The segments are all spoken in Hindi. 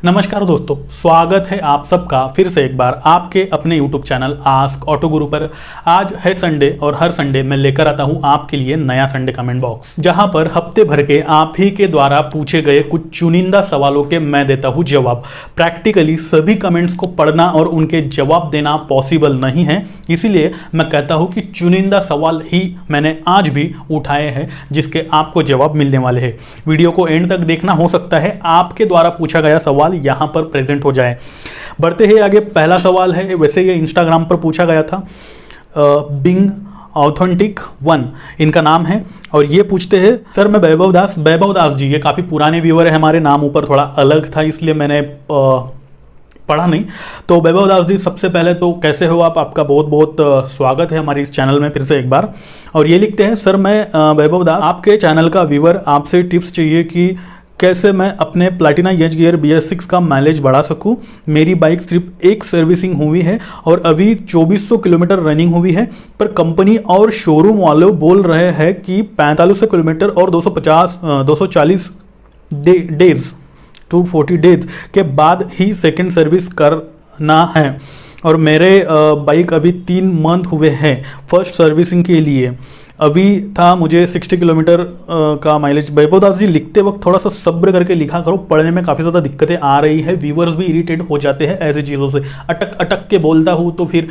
नमस्कार दोस्तों, स्वागत है आप सबका फिर से एक बार आपके अपने YouTube चैनल आस्क ऑटो गुरु पर। आज है संडे और हर संडे मैं लेकर आता हूं आपके लिए नया संडे कमेंट बॉक्स, जहां पर हफ्ते भर के आप ही के द्वारा पूछे गए कुछ चुनिंदा सवालों के मैं देता हूं जवाब। प्रैक्टिकली सभी कमेंट्स को पढ़ना और उनके जवाब देना पॉसिबल नहीं है, इसीलिए मैं कहता हूं कि चुनिंदा सवाल ही मैंने आज भी उठाए हैं जिसके आपको जवाब मिलने वाले हैं। वीडियो को एंड तक देखना, हो सकता है आपके द्वारा पूछा गया सवाल यहां पर प्रेजेंट हो जाए। बढ़ते हैं आगे। पहला सवाल है, वैसे ये इंस्टाग्राम पर पूछा गया था, बिंग ऑथेंटिक 1 इनका नाम है और ये पूछते हैं, सर मैं वैभव दास जी, ये काफ़ी पुराने व्यूअर है हमारे, नाम ऊपर थोड़ा अलग था इसलिए मैंने पढ़ा नहीं। तो वैभव दास जी, सबसे पहले तो कैसे हो आप? आपका बहुत बहुत स्वागत है हमारे इस चैनल में फिर से एक बार। और ये लिखते हैं, सर मैं वैभव दास, आपके चैनल का व्यूअर, आपसे टिप्स चाहिए कि कैसे मैं अपने प्लैटिना एज गियर BS6 का माइलेज बढ़ा सकूं। मेरी बाइक सिर्फ एक सर्विसिंग हुई है और अभी 2400 किलोमीटर रनिंग हुई है, पर कंपनी और शोरूम वाले बोल रहे हैं कि 4500 किलोमीटर और 240 डेज 240 डेज के बाद ही सेकेंड सर्विस करना है। और मेरे बाइक अभी 3 मंथ हुए हैं फर्स्ट सर्विसिंग के लिए, अभी था मुझे 60 किलोमीटर का माइलेज। वैभव दास जी, लिखते वक्त थोड़ा सा सब्र करके लिखा करो, पढ़ने में काफ़ी ज़्यादा दिक्कतें आ रही है, व्यूअर्स भी इरिटेट हो जाते हैं ऐसी चीज़ों से। अटक अटक के बोलता हूँ तो फिर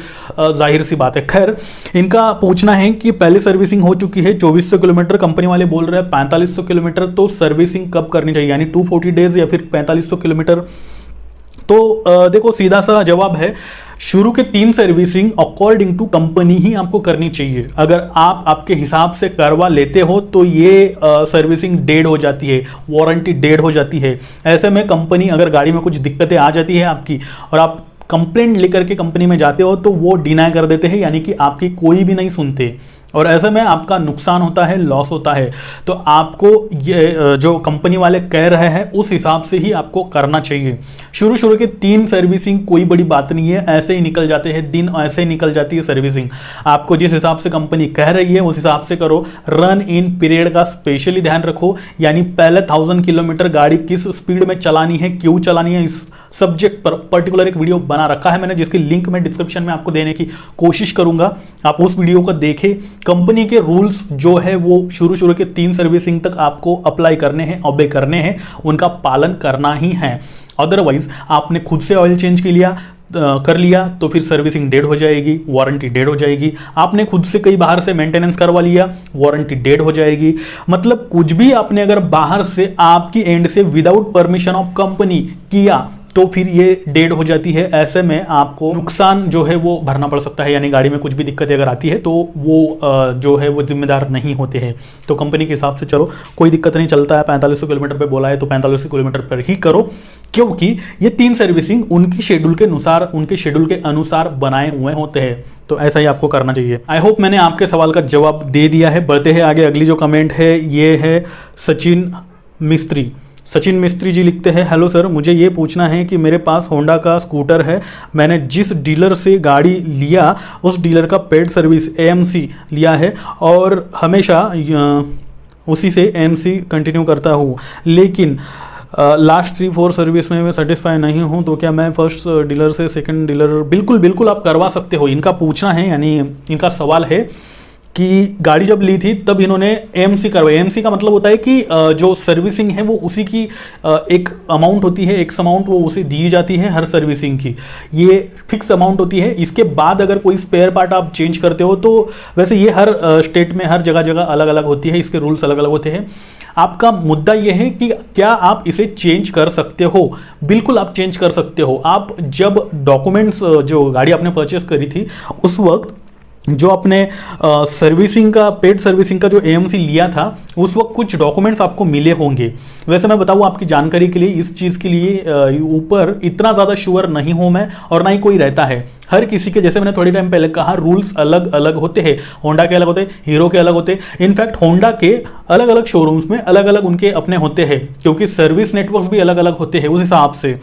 जाहिर सी बात है। खैर, इनका पूछना है कि पहले सर्विसिंग हो चुकी है 2400 किलोमीटर, कंपनी वाले बोल रहे हैं 4500 किलोमीटर, तो सर्विसिंग कब करनी चाहिए, यानी 240 डेज या फिर 4500 किलोमीटर? तो देखो, सीधा सा जवाब है, शुरू के 3 सर्विसिंग अकॉर्डिंग टू कंपनी ही आपको करनी चाहिए। अगर आप आपके हिसाब से करवा लेते हो तो ये सर्विसिंग डेड हो जाती है, वारंटी डेड हो जाती है। ऐसे में कंपनी, अगर गाड़ी में कुछ दिक्कतें आ जाती है आपकी और आप कंप्लेंट लेकर के कंपनी में जाते हो तो वो डिनाई कर देते हैं, यानी कि आपकी कोई भी नहीं सुनते और ऐसे में आपका नुकसान होता है, लॉस होता है। तो आपको ये जो कंपनी वाले कह रहे हैं उस हिसाब से ही आपको करना चाहिए। शुरू के 3 सर्विसिंग कोई बड़ी बात नहीं है, ऐसे ही निकल जाते हैं दिन, ऐसे ही निकल जाती है सर्विसिंग। आपको जिस हिसाब से कंपनी कह रही है उस हिसाब से करो। रन इन पीरियड का स्पेशली ध्यान रखो, यानी पहले 1000 किलोमीटर गाड़ी किस स्पीड में चलानी है, क्यों चलानी है, इस सब्जेक्ट पर पर्टिकुलर एक वीडियो बना रखा है मैंने, जिसकी लिंक मैं डिस्क्रिप्शन में आपको देने की कोशिश करूंगा, आप उस वीडियो को देखें। कंपनी के रूल्स जो है वो शुरू के 3 सर्विसिंग तक आपको अप्लाई करने हैं, ऑबे करने हैं, उनका पालन करना ही है। अदरवाइज आपने खुद से ऑयल चेंज कर लिया तो फिर सर्विसिंग डेड हो जाएगी, वारंटी डेड हो जाएगी। आपने खुद से कई बाहर से मेंटेनेंस करवा लिया, वारंटी डेड हो जाएगी। मतलब कुछ भी आपने अगर बाहर से आपकी एंड से विदाउट परमिशन ऑफ कंपनी किया तो फिर ये डेड हो जाती है। ऐसे में आपको नुकसान जो है वो भरना पड़ सकता है, यानी गाड़ी में कुछ भी दिक्कतें अगर आती है तो वो जो है वो जिम्मेदार नहीं होते हैं। तो कंपनी के हिसाब से चलो, कोई दिक्कत नहीं, चलता है। 4500 किलोमीटर पे बोला है तो 4500 किलोमीटर पर ही करो, क्योंकि ये 3 सर्विसिंग उनकी शेड्यूल के अनुसार बनाए हुए होते हैं। तो ऐसा ही आपको करना चाहिए। आई होप मैंने आपके सवाल का जवाब दे दिया है। बढ़ते हैं आगे। अगली जो कमेंट है ये है सचिन मिस्त्री जी लिखते हैं, हेलो सर, मुझे ये पूछना है कि मेरे पास होंडा का स्कूटर है, मैंने जिस डीलर से गाड़ी लिया उस डीलर का पेड सर्विस AMC लिया है और हमेशा उसी से AMC कंटिन्यू करता हूँ, लेकिन लास्ट 3-4 सर्विस में मैं सेटिस्फाई नहीं हूँ, तो क्या मैं फर्स्ट डीलर से सेकंड डीलर? बिल्कुल आप करवा सकते हो। इनका पूछना है, यानी इनका सवाल है कि गाड़ी जब ली थी तब इन्होंने AMC करवाई। AMC का मतलब होता है कि जो सर्विसिंग है वो उसी की एक अमाउंट होती है, एक्स अमाउंट वो उसे दी जाती है हर सर्विसिंग की, ये फिक्स अमाउंट होती है। इसके बाद अगर कोई स्पेयर पार्ट आप चेंज करते हो तो वैसे ये हर स्टेट में हर जगह अलग अलग होती है, इसके रूल्स अलग अलग होते हैं। आपका मुद्दा यह है कि क्या आप इसे चेंज कर सकते हो? बिल्कुल आप चेंज कर सकते हो। आप जब डॉक्यूमेंट्स, जो गाड़ी आपने परचेस करी थी उस वक्त जो आपने सर्विसिंग का, पेड सर्विसिंग का जो AMC लिया था उस वक्त कुछ डॉक्यूमेंट्स आपको मिले होंगे। वैसे मैं बताऊं आपकी जानकारी के लिए, इस चीज़ के लिए ऊपर इतना ज़्यादा श्योर नहीं हूं मैं, और ना ही कोई रहता है। हर किसी के, जैसे मैंने थोड़ी टाइम पहले कहा, रूल्स अलग अलग होते हैं। होंडा के अलग होते हैं, हीरो के अलग होते हैं। इनफैक्ट होंडा के अलग अलग शोरूम्स में अलग अलग उनके अपने होते हैं, क्योंकि सर्विस नेटवर्क्स भी अलग अलग होते हैं उस हिसाब से।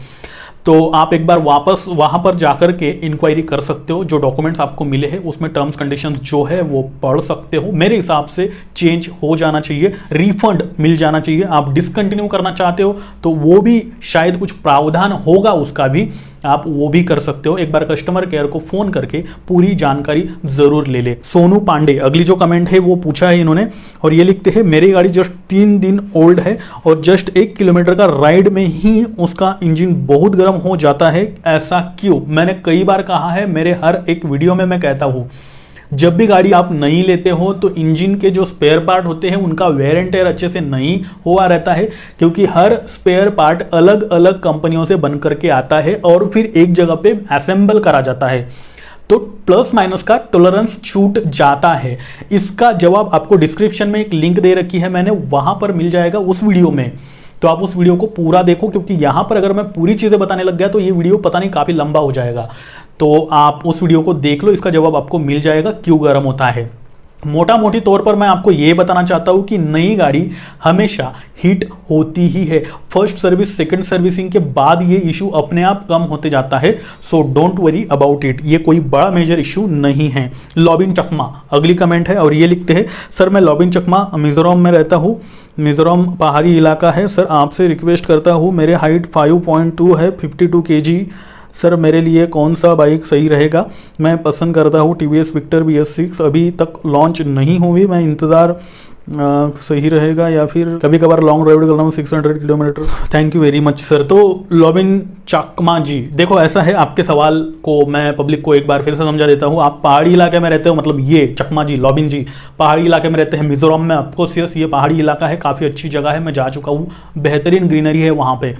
तो आप एक बार वापस वहां पर जाकर के इंक्वायरी कर सकते हो, जो डॉक्यूमेंट्स आपको मिले हैं उसमें टर्म्स कंडीशंस जो है वो पढ़ सकते हो। मेरे हिसाब से चेंज हो जाना चाहिए, रिफंड मिल जाना चाहिए। आप डिसकंटिन्यू करना चाहते हो तो वो भी शायद कुछ प्रावधान होगा, उसका भी आप वो भी कर सकते हो। एक बार कस्टमर केयर को फोन करके पूरी जानकारी जरूर ले ले। सोनू पांडे अगली जो कमेंट है वो पूछा है इन्होंने, और ये लिखते हैं मेरी गाड़ी जस्ट 3 दिन ओल्ड है और जस्ट 1 किलोमीटर का राइड में ही उसका इंजन बहुत गर्म हो जाता है, ऐसा क्यों? मैंने कई बार कहा है, मेरे हर एक वीडियो में मैं कहता हूं, जब भी गाड़ी आप नहीं लेते हो तो इंजन के जो स्पेयर पार्ट होते हैं उनका वेयर एंड टेयर अच्छे से नहीं हुआ रहता है, क्योंकि हर स्पेयर पार्ट अलग अलग कंपनियों से बन करके आता है और फिर एक जगह पे असेंबल करा जाता है, तो प्लस माइनस का टॉलरेंस छूट जाता है। इसका जवाब आपको डिस्क्रिप्शन में एक लिंक दे रखी है मैंने, वहां पर मिल जाएगा उस वीडियो में, तो आप उस वीडियो को पूरा देखो, क्योंकि यहां पर अगर मैं पूरी चीजें बताने लग गया तो ये वीडियो पता नहीं काफी लंबा हो जाएगा। तो आप उस वीडियो को देख लो, इसका जवाब आपको मिल जाएगा क्यों गर्म होता है। मोटा मोटी तौर पर मैं आपको यह बताना चाहता हूं कि नई गाड़ी हमेशा हीट होती ही है। फर्स्ट सर्विस सेकंड सर्विसिंग के बाद ये इशू अपने आप कम होते जाता है, so don't worry about it, ये कोई बड़ा मेजर इशू नहीं है। लॉबिन चकमा अगली कमेंट है और ये लिखते हैं, सर मैं लॉबिन चकमा मिजोरम में रहता हूँ, मिजोरम पहाड़ी इलाका है। सर आपसे रिक्वेस्ट करता हूँ, मेरे हाइट 5.2 है, 52 kg। सर मेरे लिए कौन सा बाइक सही रहेगा? मैं पसंद करता हूँ TVS विक्टर BS6, अभी तक लॉन्च नहीं हुई, मैं इंतज़ार सही रहेगा या फिर कभी कभार लॉन्ग ड्राइव करना हूँ 600 kilometre. Thank you very much sir. तो लॉबिन चकमा जी, देखो ऐसा है, आपके सवाल को मैं पब्लिक को एक बार फिर से समझा देता हूँ। आप पहाड़ी इलाके में रहते हो, मतलब ये चकमा जी, लॉबिन जी पहाड़ी इलाके में रहते हैं मिजोरम में। आपको सिर्फ ये पहाड़ी इलाका है, काफ़ी अच्छी जगह है, मैं जा चुका हूँ, बेहतरीन ग्रीनरी है वहाँ पे,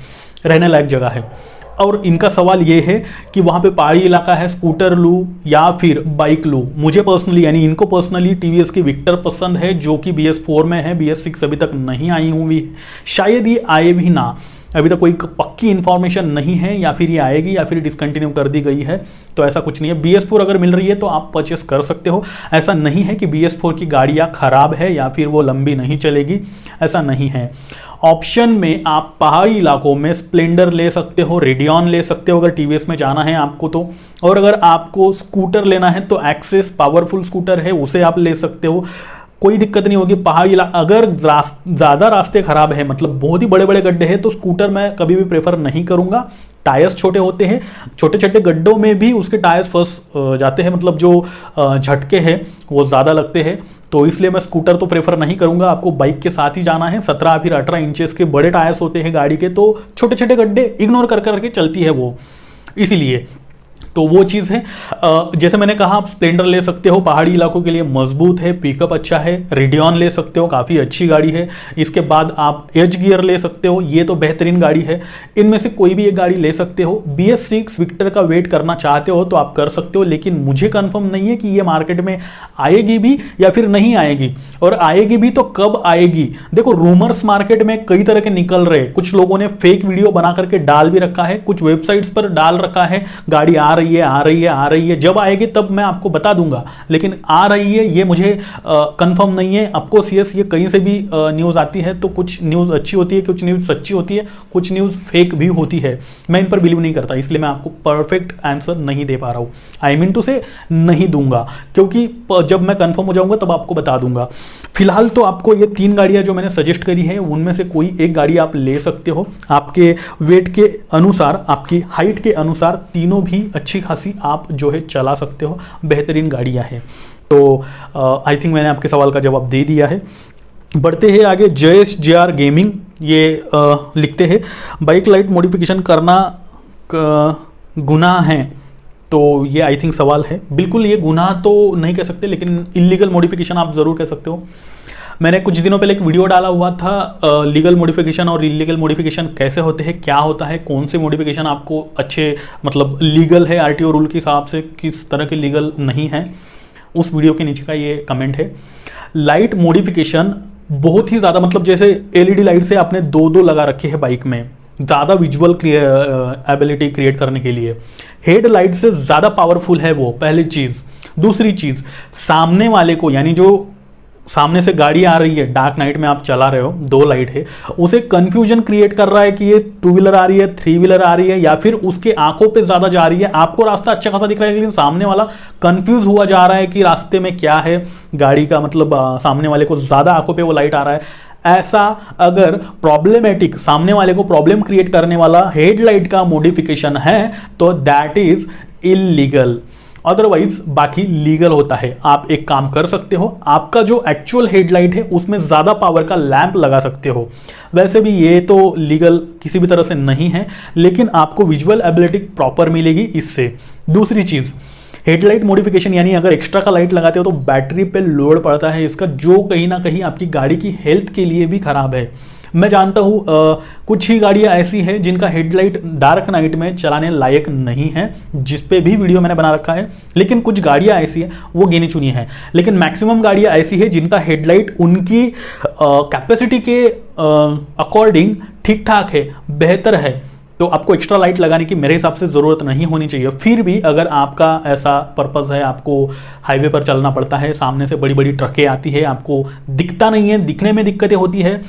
रहने लायक जगह है। और इनका सवाल ये है कि वहाँ पे पहाड़ी इलाका है, स्कूटर लूँ या फिर बाइक लूँ? मुझे पर्सनली, यानी इनको पर्सनली TVS की विक्टर पसंद है, जो कि BS4 में है, BS6 अभी तक नहीं आई हुई, शायद ये आए भी ना, अभी तक कोई पक्की इन्फॉर्मेशन नहीं है, या फिर ये आएगी या फिर डिसकंटिन्यू कर दी गई है, तो ऐसा कुछ नहीं है। BS4 अगर मिल रही है तो आप परचेस कर सकते हो, ऐसा नहीं है कि BS4 की गाड़ियाँ खराब है या फिर वो लंबी नहीं चलेगी, ऐसा नहीं है। ऑप्शन में आप पहाड़ी इलाकों में स्प्लेंडर ले सकते हो, रेडियन ले सकते हो अगर TVS में जाना है आपको तो, और अगर आपको स्कूटर लेना है तो एक्सेस पावरफुल स्कूटर है, उसे आप ले सकते हो, कोई दिक्कत नहीं होगी। पहाड़ी इलाका अगर ज़्यादा रास्ते खराब है, मतलब बहुत ही बड़े बड़े गड्ढे हैं, तो स्कूटर मैं कभी भी प्रेफर नहीं करूँगा। टायर्स छोटे होते हैं, छोटे छोटे गड्ढों में भी उसके टायर्स फंस जाते हैं, मतलब जो झटके हैं वो ज़्यादा लगते हैं, तो इसलिए मैं स्कूटर तो प्रेफर नहीं करूंगा। आपको बाइक के साथ ही जाना है, 17 फिर 18 इंचेस के बड़े टायर्स होते हैं गाड़ी के, तो छोटे छोटे गड्ढे इग्नोर कर करके चलती है वो, इसीलिए तो वो चीज़ है। जैसे मैंने कहा, आप स्प्लेंडर ले सकते हो, पहाड़ी इलाकों के लिए मजबूत है, पिकअप अच्छा है। रेडियन ले सकते हो, काफ़ी अच्छी गाड़ी है। इसके बाद आप एज गियर ले सकते हो, ये तो बेहतरीन गाड़ी है। इनमें से कोई भी एक गाड़ी ले सकते हो। BS6 विक्टर का वेट करना चाहते हो तो आप कर सकते हो, लेकिन मुझे कंफर्म नहीं है कि ये मार्केट में आएगी भी या फिर नहीं आएगी, और आएगी भी तो कब आएगी। देखो रूमर्स मार्केट में कई तरह के निकल रहे, कुछ लोगों ने फेक वीडियो बना करके डाल भी रखा है, कुछ वेबसाइट्स पर डाल रखा है गाड़ी आ रही है, आ रही है, आ रही है। जब आएगी तब मैं आपको बता दूंगा, लेकिन आ रही है ये मुझे कंफर्म नहीं है। आपको सीएस ये कहीं से भी न्यूज़ आती है तो कुछ न्यूज़ अच्छी होती है, कुछ न्यूज़ सच्ची होती है, कुछ न्यूज़ फेक भी होती है। मैं इन पर बिलीव नहीं करता, इसलिए मैं आपको परफेक्ट आंसर नहीं दे पा रहा हूँ। आई मीन टू से नहीं दूंगा, क्योंकि जब मैं कंफर्म हो जाऊंगा तब आपको बता दूंगा। फिलहाल तो आपको ये 3 गाड़ियां जो मैंने सजेस्ट करी है, उनमें से कोई एक गाड़ी आप ले सकते हो। आपके वेट के अनुसार, आपकी हाइट के अनुसार तीनों भी अच्छी खासी आप जो है चला सकते हो, बेहतरीन गाड़ियां हैं। तो आई थिंक मैंने आपके सवाल का जवाब दे दिया है। बढ़ते हैं आगे। जयेश JR गेमिंग ये लिखते हैं, बाइक लाइट मॉडिफिकेशन करना गुनाह है? तो ये आई थिंक सवाल है। बिल्कुल ये गुनाह तो नहीं कह सकते, लेकिन इलीगल मॉडिफिकेशन आप ज़रूर कह सकते हो। मैंने कुछ दिनों पहले एक वीडियो डाला हुआ था, लीगल मॉडिफिकेशन और इलीगल मॉडिफिकेशन कैसे होते हैं, क्या होता है, कौन से मॉडिफिकेशन आपको अच्छे मतलब लीगल है RTO रूल के हिसाब से, किस तरह के लीगल नहीं है। उस वीडियो के नीचे का ये कमेंट है। लाइट मॉडिफिकेशन बहुत ही ज़्यादा, मतलब जैसे LED लाइट से आपने 2-2 लगा रखे हैं बाइक में, ज़्यादा विजुअल एबिलिटी क्रिएट करने के लिए। हेड लाइट से ज़्यादा पावरफुल है वो, पहली चीज़। दूसरी चीज़, सामने वाले को, यानी जो सामने से गाड़ी आ रही है, डार्क नाइट में आप चला रहे हो, 2 लाइट है, उसे कंफ्यूजन क्रिएट कर रहा है कि ये 2 व्हीलर आ रही है, 3 व्हीलर आ रही है, या फिर उसके आंखों पे ज्यादा जा रही है। आपको रास्ता अच्छा खासा दिख रहा है लेकिन सामने वाला कंफ्यूज हुआ जा रहा है कि रास्ते में क्या है, गाड़ी का मतलब सामने वाले को ज्यादा आंखों पे वो लाइट आ रहा है। ऐसा अगर प्रॉब्लमेटिक, सामने वाले को प्रॉब्लम क्रिएट करने वाला हेडलाइट का मॉडिफिकेशन है तो दैट इज इलीगल। अदरवाइज बाकी लीगल होता है। आप एक काम कर सकते हो, आपका जो एक्चुअल हेडलाइट है उसमें ज्यादा पावर का लैंप लगा सकते हो। वैसे भी ये तो लीगल किसी भी तरह से नहीं है, लेकिन आपको विजुअल एबिलिटी प्रॉपर मिलेगी इससे। दूसरी चीज, हेडलाइट मॉडिफिकेशन यानी अगर एक्स्ट्रा का लाइट लगाते हो तो बैटरी पे लोड पड़ता है इसका, जो कहीं ना कहीं आपकी गाड़ी की हेल्थ के लिए भी खराब है। मैं जानता हूँ कुछ ही गाड़ियाँ ऐसी हैं जिनका हेडलाइट डार्क नाइट में चलाने लायक नहीं है, जिस पे भी वीडियो मैंने बना रखा है, लेकिन कुछ गाड़ियाँ ऐसी हैं, वो गिनी चुनी हैं, लेकिन मैक्सिमम गाड़ियाँ ऐसी है जिनका हेडलाइट उनकी कैपेसिटी के अकॉर्डिंग ठीक ठाक है, बेहतर है। तो आपको एक्स्ट्रा लाइट लगाने की मेरे हिसाब से ज़रूरत नहीं होनी चाहिए। फिर भी अगर आपका ऐसा पर्पज़ है, आपको हाईवे पर चलना पड़ता है, सामने से बड़ी बड़ी ट्रकें आती है, आपको दिखता नहीं है, दिखने में दिक्कतें होती है,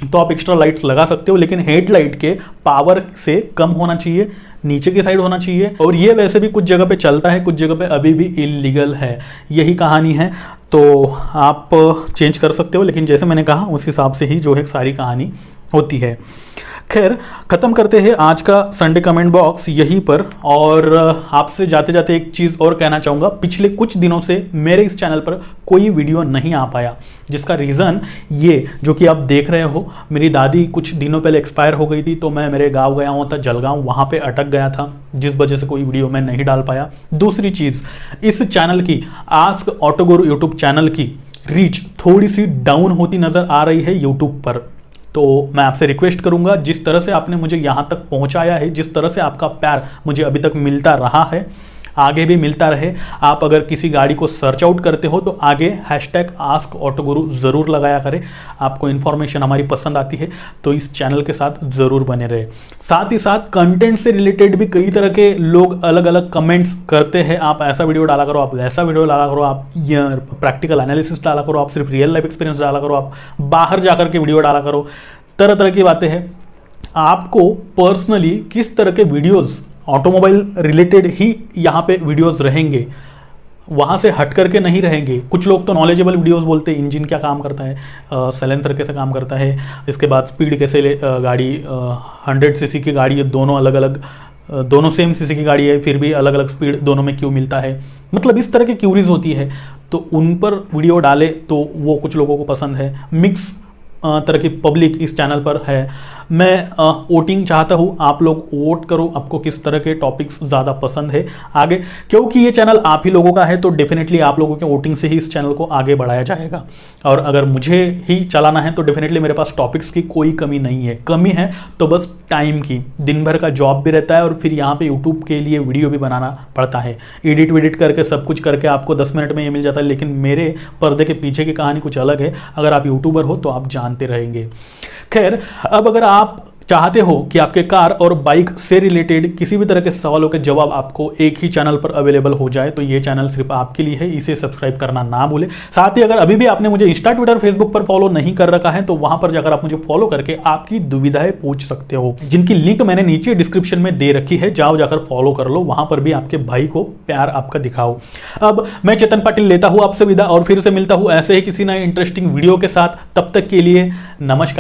तो आप एक्स्ट्रा लाइट्स लगा सकते हो, लेकिन हेडलाइट के पावर से कम होना चाहिए, नीचे की साइड होना चाहिए। और ये वैसे भी कुछ जगह पे चलता है, कुछ जगह पे अभी भी इलीगल है, यही कहानी है। तो आप चेंज कर सकते हो, लेकिन जैसे मैंने कहा उस हिसाब से ही जो है सारी कहानी होती है। खैर, ख़त्म करते हैं आज का संडे कमेंट बॉक्स यहीं पर। और आपसे जाते जाते एक चीज़ और कहना चाहूँगा, पिछले कुछ दिनों से मेरे इस चैनल पर कोई वीडियो नहीं आ पाया, जिसका रीज़न ये जो कि आप देख रहे हो, मेरी दादी कुछ दिनों पहले एक्सपायर हो गई थी, तो मैं मेरे गांव गया हुआ था, जलगांव, वहाँ पे अटक गया था, जिस वजह से कोई वीडियो मैं नहीं डाल पाया। दूसरी चीज़, इस चैनल की, आस्क ऑटो गुरु यूट्यूब चैनल की रीच थोड़ी सी डाउन होती नज़र आ रही है यूट्यूब पर। तो मैं आपसे रिक्वेस्ट करूंगा, जिस तरह से आपने मुझे यहाँ तक पहुँचाया है, जिस तरह से आपका प्यार मुझे अभी तक मिलता रहा है, आगे भी मिलता रहे। आप अगर किसी गाड़ी को सर्च आउट करते हो तो आगे #AskAutoGuru ज़रूर लगाया करें। आपको इन्फॉर्मेशन हमारी पसंद आती है तो इस चैनल के साथ ज़रूर बने रहे। साथ ही साथ कंटेंट से रिलेटेड भी कई तरह के लोग अलग अलग कमेंट्स करते हैं, आप ऐसा वीडियो डाला करो, आप ऐसा वीडियो डाला करो, आप प्रैक्टिकल एनालिसिस डाला करो, आप सिर्फ रियल लाइफ एक्सपीरियंस डाला करो, आप बाहर जाकर के वीडियो डाला करो, तरह तरह की बातें हैं। आपको पर्सनली किस तरह के वीडियोज़, ऑटोमोबाइल रिलेटेड ही यहाँ पे वीडियोस रहेंगे, वहाँ से हट करके नहीं रहेंगे। कुछ लोग तो नॉलेजेबल वीडियोस बोलते हैं, इंजन क्या काम करता है, साइलेंसर कैसे काम करता है, इसके बाद स्पीड कैसे गाड़ी 100 सीसी की गाड़ी है, दोनों अलग अलग, दोनों सेम सीसी की गाड़ी है, फिर भी अलग अलग स्पीड दोनों में क्यों मिलता है, मतलब इस तरह की क्यूरीज होती है, तो उन पर वीडियो डाले तो वो कुछ लोगों को पसंद है। मिक्स तरह की पब्लिक इस चैनल पर है। मैं वोटिंग चाहता हूँ, आप लोग वोट करो, आपको किस तरह के टॉपिक्स ज़्यादा पसंद है आगे, क्योंकि ये चैनल आप ही लोगों का है, तो डेफिनेटली आप लोगों के वोटिंग से ही इस चैनल को आगे बढ़ाया जाएगा। और अगर मुझे ही चलाना है तो डेफिनेटली मेरे पास टॉपिक्स की कोई कमी नहीं है, कमी है तो बस टाइम की। दिन भर का जॉब भी रहता है और फिर यहाँ पे यूट्यूब के लिए वीडियो भी बनाना पड़ता है, एडिट वेडिट करके सब कुछ करके आपको 10 मिनट में ये मिल जाता है, लेकिन मेरे पर्दे के पीछे की कहानी कुछ अलग है। अगर आप यूट्यूबर हो तो आप जानते रहेंगे। खैर, अब अगर आप चाहते हो कि आपके कार और बाइक से रिलेटेड किसी भी तरह के सवालों के जवाब आपको एक ही चैनल पर अवेलेबल हो जाए तो ये चैनल सिर्फ आपके लिए है, इसे सब्सक्राइब करना ना भूलें। साथ ही अगर अभी भी आपने मुझे इंस्टा, ट्विटर, फेसबुक पर फॉलो नहीं कर रखा है तो वहां पर जाकर आप मुझे फॉलो करके आपकी दुविधाएं पूछ सकते हो, जिनकी लिंक मैंने नीचे डिस्क्रिप्शन में दे रखी है, जाओ जाकर फॉलो कर लो, वहां पर भी आपके भाई को प्यार आपका दिखाओ। अब मैं चेतन पाटिल लेता हूं आपसे विदा और फिर से मिलता हूं ऐसे ही किसी नए इंटरेस्टिंग वीडियो के साथ। तब तक के लिए नमस्कार।